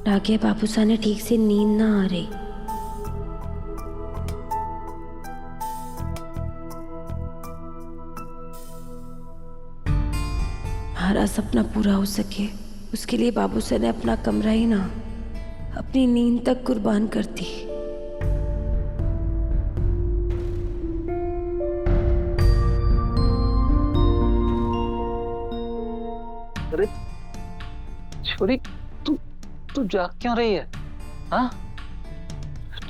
रागे बाबूसा ने ठीक से नींद ना आ रही। हमारा सपना पूरा हो सके उसके लिए बाबूसा ने अपना कमरा ही ना अपनी नींद तक कुर्बान कर दी। अरे छोरी, तू तू जाग क्यों रही है? हाँ,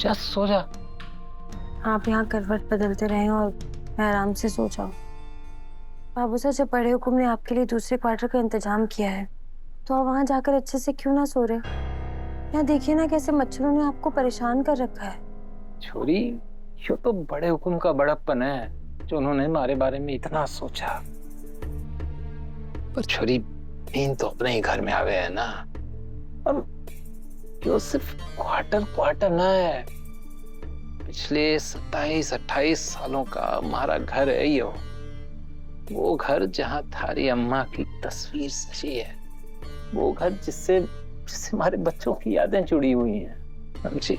जा सो जा। आप यहाँ करवट बदलते रहे और मैं आराम से सो जाऊं। बाबूसा जब बड़े हुकुम ने आपके लिए दूसरे क्वार्टर का इंतजाम किया है तो आप वहां जाकर अच्छे से क्यों ना सो रहे? यहाँ देखिए ना कैसे मच्छरों ने आपको परेशान कर रखा है। छोरी, यो तो बड़े हुकुम का बड़प्पन है जो उन्होंने हमारे बारे में इतना सोचा। पर छोरी, नींद तो अपने ही घर में आ गए है ना। और यो सिर्फ क्वार्टर क्वार्टर ना है, पिछले 27-28 सालों का हमारा घर है यो। वो घर जहाँ थारी अम्मा की तस्वीर सजी है, वो घर जिससे हमारे बच्चों की यादें जुड़ी हुई हैं, समझी?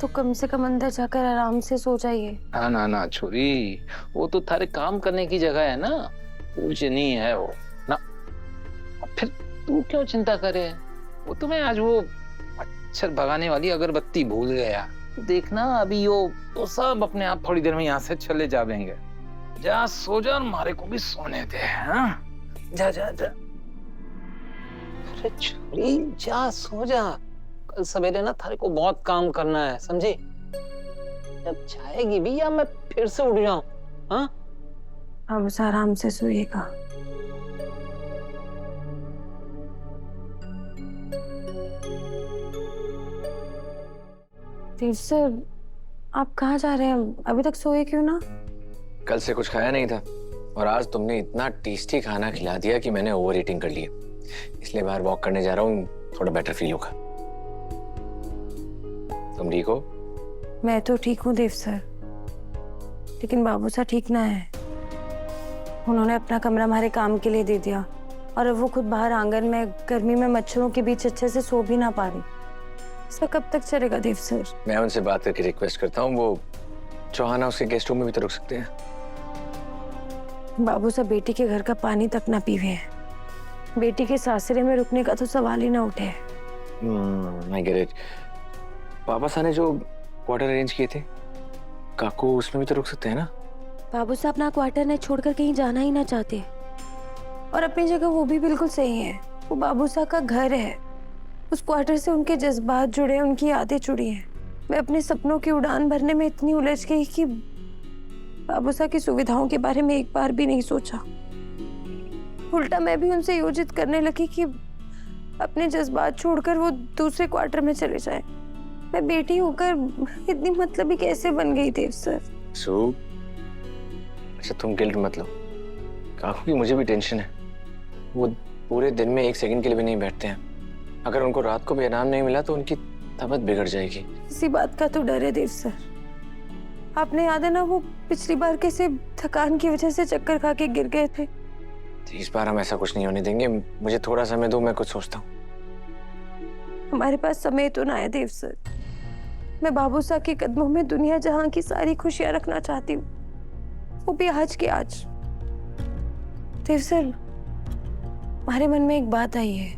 तो कम से कम अंदर जाकर आराम से सो जाइए। ना ना ना छोरी, वो तो थारे काम करने की जगह है ना, पूजनीय है वो ना। और फिर तू क्यों चिंता करे? वो तो मैं आज वो मच्छर भगाने वाली अगरबत्ती भूल गया। तो देखना अभी वो सब अपने आप थोड़ी देर में यहाँ से चले जाएंगे। जा सो जा, हमारे को भी सोने दे। हाँ, जा जा जा। अरे छोरी, जा सो जा। कल सवेरे ना थारे को बहुत काम करना है, समझी? जब चाहेगी भी या मैं फिर से उठ जाऊं? हाँ, आप बस आराम से सोइएगा। देव सर, आप कहाँ जा रहे हैं? अभी तक सोए क्यों ना? कल से कुछ खाया नहीं था और आज तुमने इतना टेस्टी खाना खिला दिया कि मैंने ओवर ईटिंग कर ली है, इसलिए बाहर वॉक करने जा रहा हूँ, थोड़ा बेटर फील होगा। तुम ठीक हो? मैं तो ठीक हूँ देव सर, लेकिन बाबूसा ठीक ना है। उन्होंने अपना कमरा हमारे काम के लिए दे दिया और अब वो खुद बाहर आंगन में गर्मी में मच्छरों के बीच अच्छे से सो भी ना पा रही। इसका कब तक चलेगा देव सर? मैं उनसे बात करके रिक्वेस्ट करता हूँ, वो चौहान हाउस के गेस्ट रूम में भी तो रुक सकते हैं। बाबूसा बेटी के घर का पानी तक ना पीवे हैं, बेटी के सासरे में रुकने का तो सवाल ही ना उठे। I get it। पापा सा ने जो क्वार्टर अरेंज किए थे, काकू उसमें भी तो रुक सकते हैं ना? बाबूसा अपना क्वार्टर नहीं छोड़कर कहीं जाना ही ना चाहते और अपनी जगह वो भी बिल्कुल सही है। वो बाबूसा का घर है, उस क्वार्टर से उनके जज्बात जुड़े हैं, उनकी यादें जुड़ी हैं। मैं अपने सपनों की उड़ान भरने में इतनी उलझ गई कि बाबूसा की सुविधाओं के बारे में एक बार भी नहीं सोचा। उल्टा मैं भी उनसे योजित करने लगी कि अपने जज्बात छोड़कर वो दूसरे क्वार्टर में चले जाए। मैं बेटी होकर इतनी मतलबी कैसे बन गई देव सर? सो अच्छा, तुम गिल्ट मत लो, काकू की मुझे भी टेंशन है। वो पूरे दिन में एक सेकंड के लिए भी नहीं बैठते हैं। अगर उनको रात को भी आराम नहीं मिला तो उनकी तबीयत बिगड़ जाएगी। इसी बात का तो डर है देव सर। आपने याद है ना वो पिछली बार कैसे थकान की वजह से चक्कर खा के गिर गए थे? इस बार हम ऐसा कुछ नहीं होने देंगे। मुझे थोड़ा समय दो, मैं कुछ सोचता हूँ। हमारे पास समय तो ना है देव सर। मैं बाबूसा के कदमों में दुनिया जहां की सारी खुशियां रखना चाहती हूँ, वो भी आज के आज। देव सर, हमारे मन में एक बात आई है।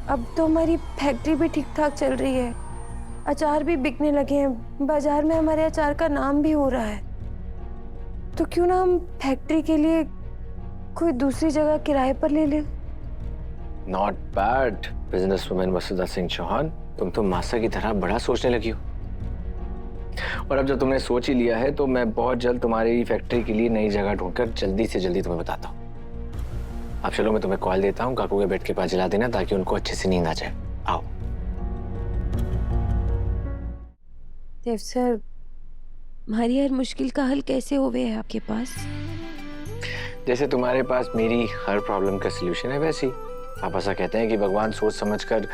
अब तो हमारी फैक्ट्री भी ठीक ठाक चल रही है, अचार भी बिकने लगे हैं, बाजार में हमारे अचार का नाम भी हो रहा है। तो क्यों ना हम फैक्ट्री के लिए कोई दूसरी जगह किराए पर ले लें? नॉट बैड बिजनेस वुमेन वसुधा सिंह चौहान, तुम तो मासा की तरह बड़ा सोचने लगी हो। और अब जब तुमने सोच ही लिया है तो मैं बहुत जल्द तुम्हारी फैक्ट्री के लिए नई जगह ढूंढकर जल्दी से जल्दी तुम्हें बताता हूँ। अब चलो, मैं तुम्हें कॉल देता हूँ, काकू के बेड के पास जला देना ताकि उनको अच्छे से नींद आ जाए। आओ। देव सर, हमारी हर मुश्किल का हल कैसे होवे है आपके पास? जैसे तुम्हारे पास मेरी हर प्रॉब्लम का सलूशन है, वैसे ही पापा सा कहते हैं कि भगवान सोच समझकर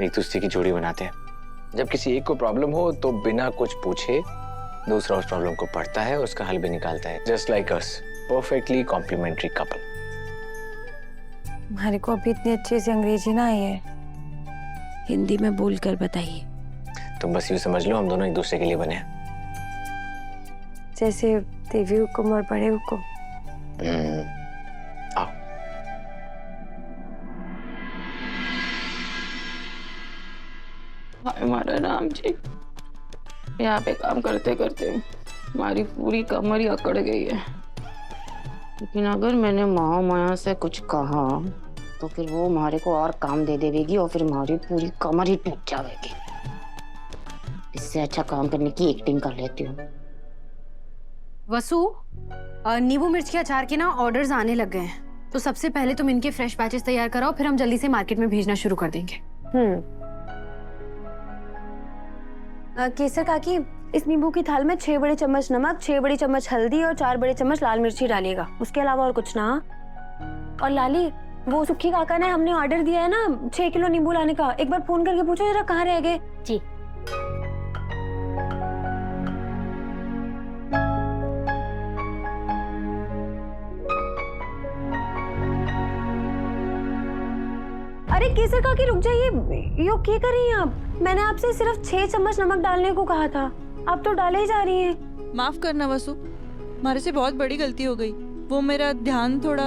एक दूसरे की जोड़ी बनाते हैं। जब किसी एक को प्रॉब्लम हो तो बिना कुछ पूछे दूसरा उस प्रॉब्लम को पढ़ता है, उसका हल भी निकालता है। Just like us, perfectly complementary couple. हमारे को अभी इतनी अच्छे से अंग्रेजी ना आई है, हिंदी में बोल कर बताइए। तुम बस यूं समझ लो हम दोनों एक दूसरे के लिए बने हैं। जैसे देवी हुकुम और बड़े हुकुम। आओ। हमारा राम जी, यहाँ पे काम करते करते हमारी पूरी कमर ही अकड़ गई है। लेकिन अगर मैंने माया से कुछ कहा तो फिर वो हमारे को और काम दे देगी और फिर हमारी पूरी कमर ही टूट जाएगी। इससे अच्छा काम करने की एक्टिंग कर लेती हूँ। वसु, नींबू मिर्च के अचार के ना ऑर्डर्स आने लग गए हैं, तो सबसे पहले तुम इनके फ्रेश बैचेस तैयार कराओ, फिर हम जल्दी से मार्केट में भेजना शुरू कर देंगे। केसर काकी, इस नींबू की थाल में 6 बड़े चम्मच नमक, 6 बड़ी चम्मच हल्दी और 4 बड़े चम्मच लाल मिर्ची डालिएगा। उसके अलावा और कुछ ना। और लाली, वो सुखी काका ने हमने ऑर्डर दिया है ना 6 किलो नींबू लाने का, एक बार फोन करके पूछो जरा कहाँ रह गए। जी। अरे केसर काकी रुक जाइए, यो क्या कर रही हैं आप? मैंने आपसे सिर्फ 6 चम्मच नमक डालने को कहा था, आप तो डाले ही जा रही हैं। माफ करना वसु, हमारे से बहुत बड़ी गलती हो गई। वो मेरा ध्यान थोड़ा।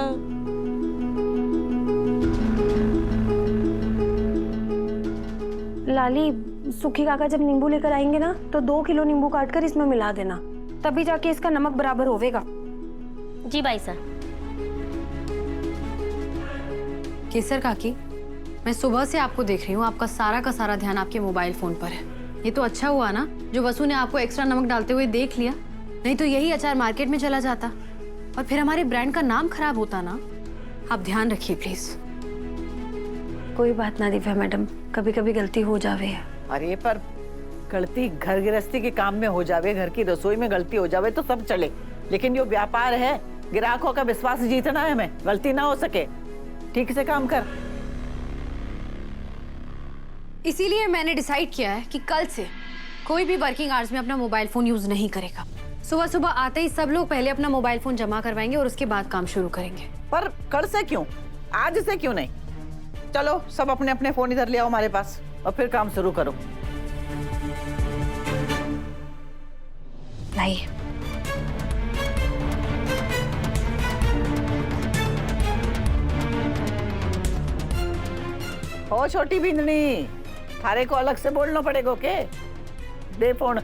लाली, सुखी काका जब नींबू लेकर आएंगे ना तो 2 किलो नींबू काट कर इसमें मिला देना, तभी जाके इसका नमक बराबर होवेगा। जी भाई साहब। केसर काकी, मैं सुबह से आपको देख रही हूँ, आपका सारा का सारा ध्यान आपके मोबाइल फोन पर है। ये तो अच्छा हुआ ना जो वसु ने आपको एक्स्ट्रा नमक डालते हुए देख लिया, नहीं तो यही अचार मार्केट में चला जाता और फिर हमारे ब्रांड का नाम खराब होता ना। आप ध्यान रखिए प्लीज। कोई बात ना दिव्या मैडम, कभी कभी गलती हो जावे है। अरे पर गलती घर गृहस्थी के काम में हो जावे, घर की रसोई में गलती हो जावे तो सब चले, लेकिन यो व्यापार है, ग्राहकों का विश्वास जीतना है, हमें गलती ना हो सके। ठीक से काम कर। इसीलिए मैंने डिसाइड किया है कि कल से कोई भी वर्किंग आवर्स में अपना मोबाइल फोन यूज नहीं करेगा। सुबह सुबह आते ही सब लोग पहले अपना मोबाइल फोन जमा करवाएंगे और उसके बाद काम शुरू करेंगे। पर कल से क्यों, आज से क्यों नहीं? चलो सब अपने अपने फोन इधर ले आओ हमारे पास और फिर काम शुरू करो। लाइए। ओ छोटी बिंदनी, थारे को अलग से बोलना पड़ेगा के? दे फोन।